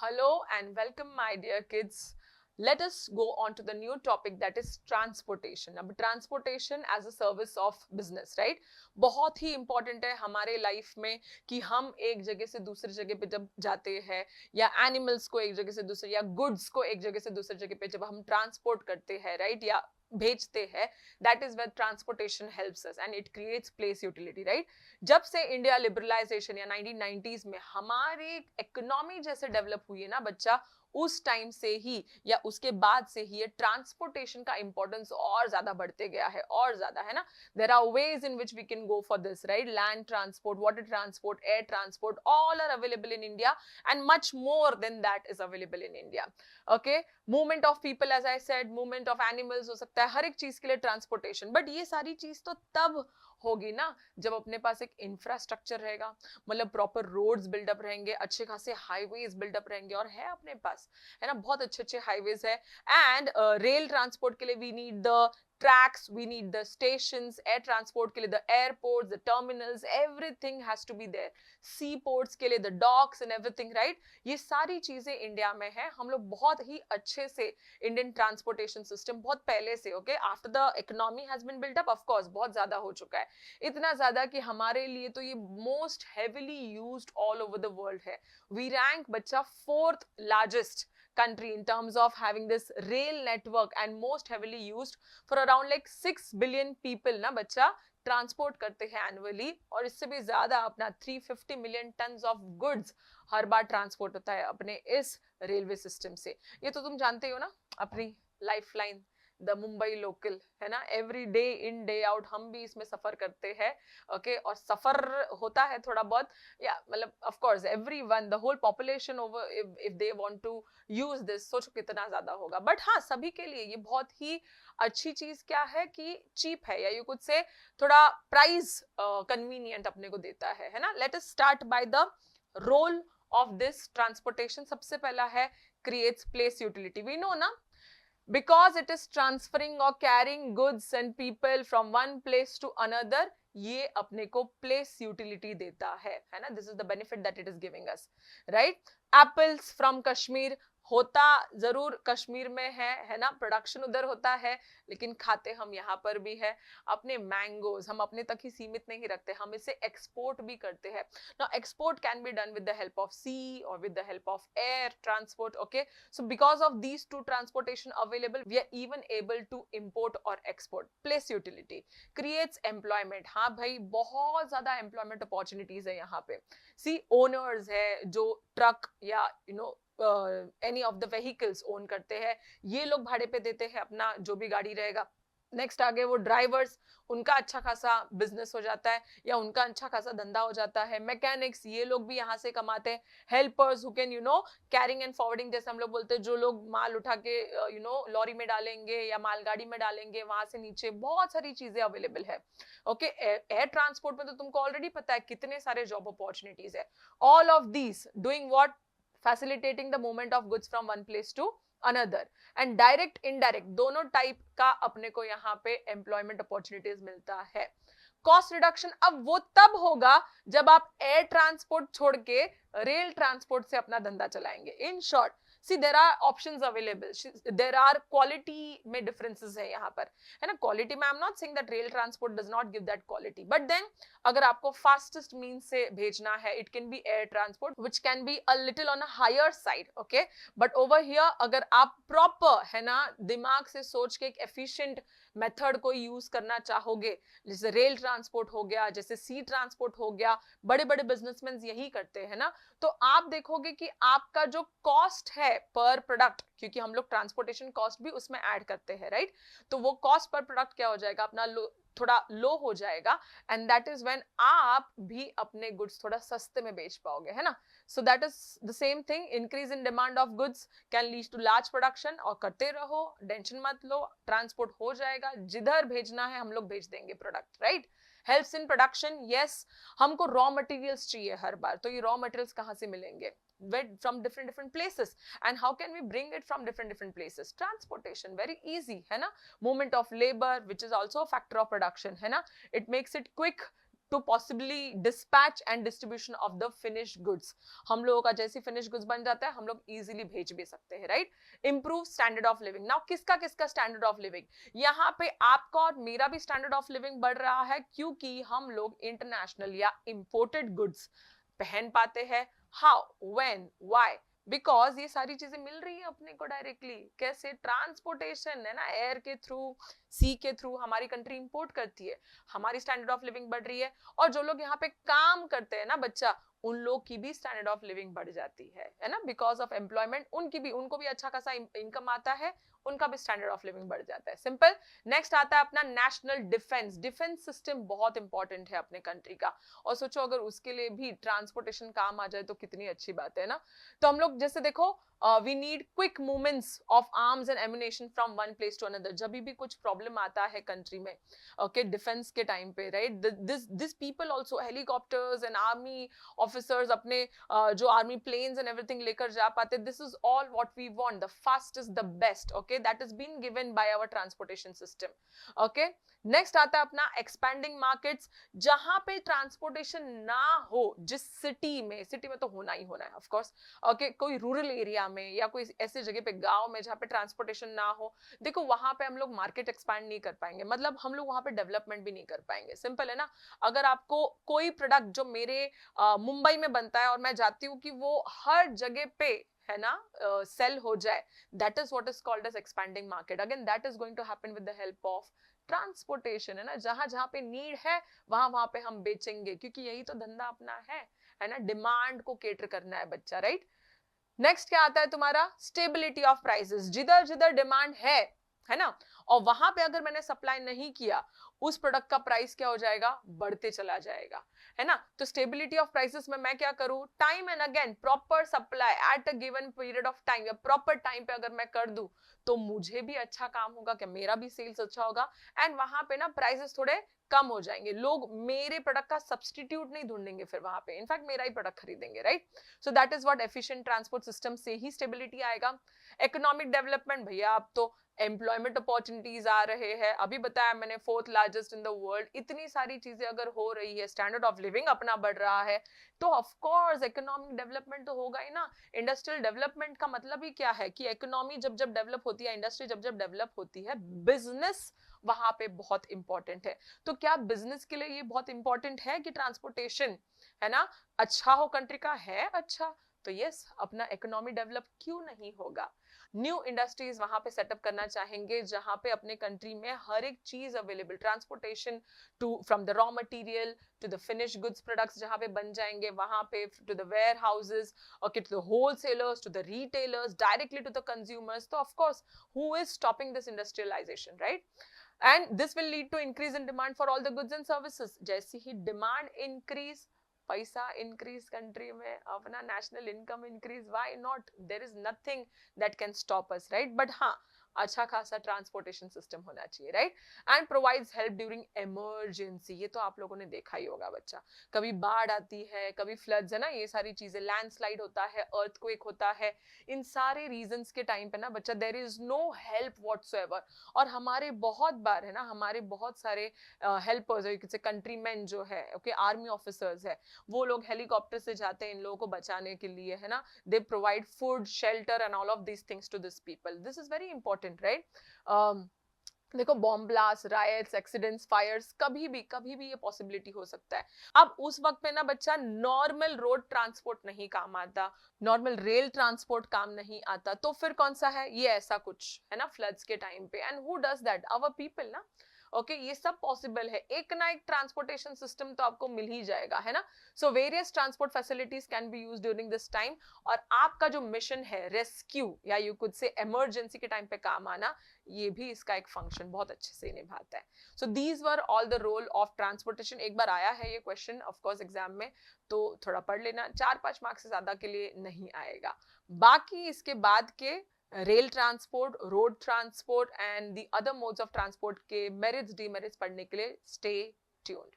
Hello and welcome, my dear kids. Let us go on to the new topic, that is transportation. अब transportation as a service of business, right? बहुत ही important है हमारे life में कि हम एक जगह से दूसरी जगह पे जब जाते हैं या animals को एक जगह से दूसरी या goods को एक जगह से दूसरी जगह पे जब हम transport करते हैं, right? या भेजते हैं, that is where transportation helps us and it creates place utility, right? जब से इंडिया लिबरलाइजेशन या 1990s में हमारी इकोनॉमी जैसे डेवलप हुई है ना बच्चा, उस टाइम से ही या उसके बाद से ही ये ट्रांसपोर्टेशन का इंपॉर्टेंस और ज्यादा बढ़ते गया है, और ज्यादा, है ना. There are ways in which we can go for this, right? Land transport, water transport, air transport, all are available in India and much more than that is available in India. Okay, movement of people, as I said, movement of animals हो सकता है, हर एक चीज के लिए transportation. But ये सारी चीज तो तब होगी ना जब अपने पास एक इंफ्रास्ट्रक्चर रहेगा, मतलब प्रॉपर रोड्स बिल्डअप रहेंगे, अच्छे खासे हाईवेज बिल्डअप रहेंगे, और है अपने पास, है ना, बहुत अच्छे अच्छे हाईवेज है. एंड रेल ट्रांसपोर्ट के लिए we need the tracks, we need the stations, air transport के लिए the airports, the terminals, everything has to be there. Seaports के लिए the docks and everything, right? ये सारी चीजें इंडिया में है. हम लोग बहुत ही अच्छे से इंडियन ट्रांसपोर्टेशन सिस्टम बहुत पहले से, okay, after the economy has been built up, of course बहुत ज्यादा हो चुका है, इतना ज्यादा कि हमारे लिए तो ये most heavily used all over the world है. वी रैंक बच्चा 4th largest country in terms of having this rail network and most heavily used for around like 6 billion people ना बच्चा ट्रांसपोर्ट करते हैं एनुअली, और इससे भी ज्यादा अपना 350 million tons of goods her bar transport होता है अपने इस रेलवे सिस्टम से. ये तो तुम जानते हो ना, अपनी लाइफलाइन द मुंबई लोकल, है ना, every day in day out हम भी इसमें सफर करते हैं. ओके, और सफर होता है थोड़ा बहुत, या मतलब of course everyone, the whole population over, if they want to use this, सोचो कितना ज्यादा होगा. बट हाँ, सभी के लिए ये बहुत ही अच्छी चीज क्या है कि चीप है, या यू कुड से थोड़ा प्राइस कन्वीनियंट अपने को देता है ना. Let us start by the role of this transportation. सबसे पहला है creates place utility. We know ना, because it is transferring or carrying goods and people from one place to another, ये अपने को place utility देता है ना. this is the benefit that it is giving us, right? Apples from Kashmir, होता जरूर कश्मीर में है ना, प्रोडक्शन उधर होता है, लेकिन खाते हम यहाँ पर भी है. अपने मैंगोज हम अपने तक ही सीमित नहीं रखते, हम इसे एक्सपोर्ट भी करते हैं. Now export can be done with the help of sea और with the help of air transport. Okay, so because of these two transportation available, we are even able to import or export. Place utility creates employment. हाँ भाई, बहुत ज्यादा employment opportunities है यहाँ पे. See, owners है जो ट्रक या any of the vehicles own करते हैं, ये लोग भाड़े पे देते हैं अपना जो भी गाड़ी रहेगा. नेक्स्ट आगे वो ड्राइवर्स, उनका अच्छा खासा बिजनेस हो जाता है या उनका अच्छा खासा धंधा हो जाता है. मैकेनिक्स, ये लोग भी यहाँ से कमाते हैं. Helpers who can carrying and forwarding, जैसे हम लोग बोलते हैं, जो लोग माल उठा के लॉरी में डालेंगे या मालगाड़ी में डालेंगे, वहां से नीचे बहुत सारी चीजें अवेलेबल है. ओके, एयर ट्रांसपोर्ट में तो तुमको ऑलरेडी पता है कितने सारे जॉब अपॉर्चुनिटीज है. All of these doing what? Facilitating the movement of goods from one place to another. And direct indirect दोनों टाइप का अपने को यहाँ पे एम्प्लॉयमेंट अपॉर्चुनिटीज मिलता है. कॉस्ट रिडक्शन अब वो तब होगा जब आप एयर ट्रांसपोर्ट छोड़ के रेल ट्रांसपोर्ट से अपना धंधा चलाएंगे. In short, see there are options available, there are quality में डिफरेंसेस है यहाँ पर, है ना. क्वालिटी में I am not saying that rail transport does not give that quality, but then अगर आपको फास्टेस्ट मीन से भेजना है, it can be air transport which can be a little on a higher side. Okay, but over here अगर आप proper, है ना, दिमाग से सोच के एक एफिशिएंट मेथड को यूज करना चाहोगे, जैसे रेल ट्रांसपोर्ट हो गया, जैसे सी ट्रांसपोर्ट हो गया, बड़े बड़े बिजनेसमैन यही करते हैं ना, तो आप देखोगे कि आपका जो कॉस्ट है पर प्रोडक्ट, क्योंकि हम लोग ट्रांसपोर्टेशन कॉस्ट भी उसमें ऐड करते हैं, राइट, तो वो कॉस्ट पर प्रोडक्ट क्या हो जाएगा अपना, थोड़ा लो हो जाएगा. एंड दैट इज व्हेन आप भी अपने गुड्स थोड़ा सस्ते में बेच पाओगे, है ना. So that is the same thing, increase in demand of goods can lead to large production. और करते रहो, टेंशन मत लो, ट्रांसपोर्ट हो जाएगा, जिधर भेजना है हम लोग भेज देंगे product, right. Helps in production, yes, हमको रॉ मटेरियल्स चाहिए हर बार, तो ये रॉ मटेरियल्स कहाँ से मिलेंगे? From different places. And how can we bring it from different places? Transportation, very easy, है ना. Movement of labor, which is also a factor of production, है ना. It makes it quick, to possibly dispatch and distribution of the finished goods. हम लोगों का जैसे finished goods बन जाता है हम लोग इजीली भेज भी सकते हैं, right. Improve standard of living. Now किसका किसका स्टैंडर्ड ऑफ लिविंग, यहाँ पे आपका और मेरा भी स्टैंडर्ड ऑफ लिविंग बढ़ रहा है, क्योंकि हम लोग इंटरनेशनल या इंपोर्टेड गुड्स पहन पाते हैं। हाउ, व्हेन, व्हाई, बिकॉज ये सारी चीजें मिल रही है अपने को डायरेक्टली। कैसे, ट्रांसपोर्टेशन है ना, एयर के थ्रू, सी के थ्रू हमारी कंट्री इंपोर्ट करती है, हमारी स्टैंडर्ड ऑफ लिविंग बढ़ रही है। और जो लोग यहाँ पे काम करते हैं ना बच्चा, उन लोग की भी स्टैंडर्ड ऑफ लिविंग बढ़ जाती है ना, बिकॉज ऑफ एम्प्लॉयमेंट उनको भी अच्छा खासा इनकम आता है, उनका भी स्टैंडर्ड ऑफ लिविंग बढ़ जाता है। सिंपल। नेक्स्ट आता है अपना नेशनल डिफेंस। डिफेंस सिस्टम बहुत इंपॉर्टेंट है अपने कंट्री का, और सोचो अगर उसके लिए भी ट्रांसपोर्टेशन काम आ जाए तो कितनी अच्छी बात है ना। तो हम लोग जैसे देखो, we need quick movements of arms and ammunition from one place to another. जब भी कुछ प्रॉब्लम आता है कंट्री में, ओके, डिफेंस के टाइम पे, right, this people also, helicopters and army officers अपने जो आर्मी प्लेन्स एंड एवरीथिंग लेकर जा पाते। This is all what we want, the fastest, the best, okay, that is been given by our transportation system. Okay, next आता है अपना expanding markets. जहां पे ट्रांसपोर्टेशन ना हो, जिस सिटी में तो होना ही होना है ऑफ कोर्स, ओके, कोई रूरल एरिया में या कोई ऐसी जगह पे, गांव में, जहां पे ट्रांसपोर्टेशन ना हो, देखो वहां पे हम लोग मार्केट एक्सपैंड नहीं कर पाएंगे, मतलब हम लोग वहां पे डेवलपमेंट भी नहीं कर पाएंगे। सिंपल है ना। अगर आपको कोई प्रोडक्ट जो मेरे मुंबई में बनता है और मैं चाहती हूँ कि वो हर जगह पे है ना सेल हो जाए, that is what is called as expanding market. Again that is going to happen with the help of transportation, है ना। जहां जहां पे नीड है वहां वहां पे हम बेचेंगे, क्योंकि यही तो धंधा अपना है ना, डिमांड को केटर करना है बच्चा, राइट। नेक्स्ट क्या आता है तुम्हारा, स्टेबिलिटी ऑफ प्राइसेस। जिधर जिधर डिमांड है ना, और वहां पे अगर मैंने सप्लाई नहीं किया, उस प्रोडक्ट का प्राइस क्या हो जाएगा, बढ़ते चला जाएगा, है ना। तो स्टेबिलिटी ऑफ प्राइसेस में मैं क्या करूं, time and again proper supply at a given period of time, या प्रॉपर टाइम पे अगर मैं कर दूं तो मुझे भी अच्छा काम होगा, क्या मेरा भी सेल्स अच्छा होगा, एंड वहां पे ना प्राइसेस थोड़े कम हो जाएंगे। लोग मेरे प्रोडक्ट का सब्स्टिट्यूट नहीं ढूंढेंगे फिर वहां पे, इनफैक्ट मेरा ही प्रोडक्ट खरीदेंगे, right. So that is what efficient transport system से ही स्टेबिलिटी आएगा। इकोनॉमिक डेवलपमेंट, भैया अब तो एम्प्लॉयमेंट अपॉर्चुनिटीज आ रहे हैं, अभी बताया मैंने 4th largest in the world. इतनी सारी चीजें अगर हो रही है, स्टैंडर्ड ऑफ लिविंग अपना बढ़ रहा है, तो ऑफ कोर्स इकोनॉमिक डेवलपमेंट तो होगा ही ना। इंडस्ट्रियल डेवलपमेंट का मतलब ही क्या है कि इकोनॉमी जब जब डेवलप होती है, इंडस्ट्री जब जब डेवलप होती है, बिजनेस वहां पे बहुत इंपॉर्टेंट है। तो क्या बिजनेस के लिए ये बहुत इंपॉर्टेंट है कि ट्रांसपोर्टेशन है ना अच्छा हो कंट्री का, है अच्छा, तो यस, अपना इकोनॉमी डेवलप क्यों नहीं होगा। न्यू इंडस्ट्रीज वहां पे सेटअप करना चाहेंगे जहां पे अपने कंट्री में हर एक चीज available, transportation to from the raw material to the finish goods products जहां पे बन जाएंगे, वहां पे to the warehouse, okay, to the wholesalers, to the retailers, directly to the consumers. तो of course who is stopping this industrialization, right. And this will lead to increase in demand for all the goods and services. जैसे ही demand increase, पैसा increase country में, अपना national income increase, why not? There is nothing that can stop us, right? But हाँ, अच्छा खासा transportation system होना चाहिए, right. And provides help during emergency. ये तो आप लोगों ने देखा ही होगा बच्चा, कभी बाढ़ आती है, कभी फ्लड्स, है ना, ये सारी चीजें, लैंडस्लाइड होता है, अर्थक्वेक होता है, इन सारे रीजंस के टाइम पे ना बच्चा there is no help whatsoever. और हमारे बहुत बार है ना, हमारे बहुत सारे हेल्पर्स है, कंट्रीमैन जो है, ओके, आर्मी ऑफिसर्स है, वो लोग हेलीकॉप्टर से जाते हैं इन लोगों को बचाने के लिए, है ना। They provide food, shelter and all of these things to this people. This is very important, right. देखो, bomb blast, riots, accidents, fires, कभी भी ये पॉसिबिलिटी हो सकता है। अब उस वक्त पे ना बच्चा नॉर्मल रोड ट्रांसपोर्ट नहीं काम आता, नॉर्मल रेल ट्रांसपोर्ट काम नहीं आता, तो फिर कौन सा है ये, ऐसा कुछ है ना, फ्लड्स के टाइम पे। And who does that, our people ना, ओके, ये सब पॉसिबल है। एक ना एक ट्रांसपोर्टेशन सिस्टम तो आपको मिल ही जाएगा, है ना। So various transport facilities can be used during this time. और आपका जो मिशन है, रेस्क्यू या यू कुड से इमरजेंसी के टाइम पे काम आना, ये भी इसका एक फंक्शन बहुत अच्छे से निभाता है। So these were all the role of transportation. एक बार आया है ये क्वेश्चन ऑफ कोर्स एग्जाम में, तो थोड़ा पढ़ लेना, 4-5 मार्क्स से ज्यादा के लिए नहीं आएगा। बाकी इसके बाद के rail transport, road transport and the other modes of transport के मेरिट्स, डीमेरिट्स पढ़ने के लिए स्टे ट्यून्ड।